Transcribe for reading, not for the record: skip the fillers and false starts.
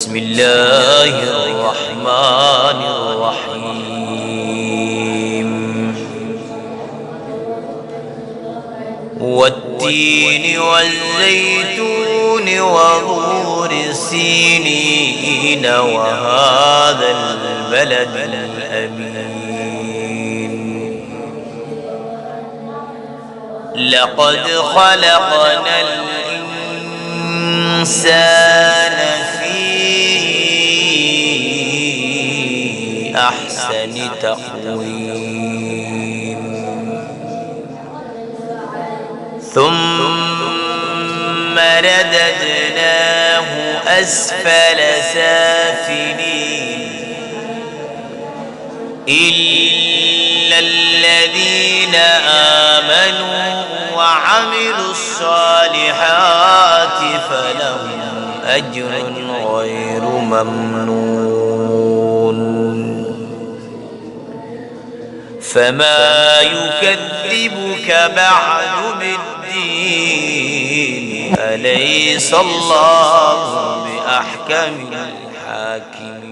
بسم الله الرحمن الرحيم والتين والزيتون وطور سينين وهذا البلد الأمين لقد خلقنا الإنسان أحسن تقويم ثم رددناه أسفل سافلين إلا الذين آمنوا وعملوا الصالحات فلهم أجر غير ممنون فما يكذبك بعد بالدين أليس الله بأحكم الحاكمين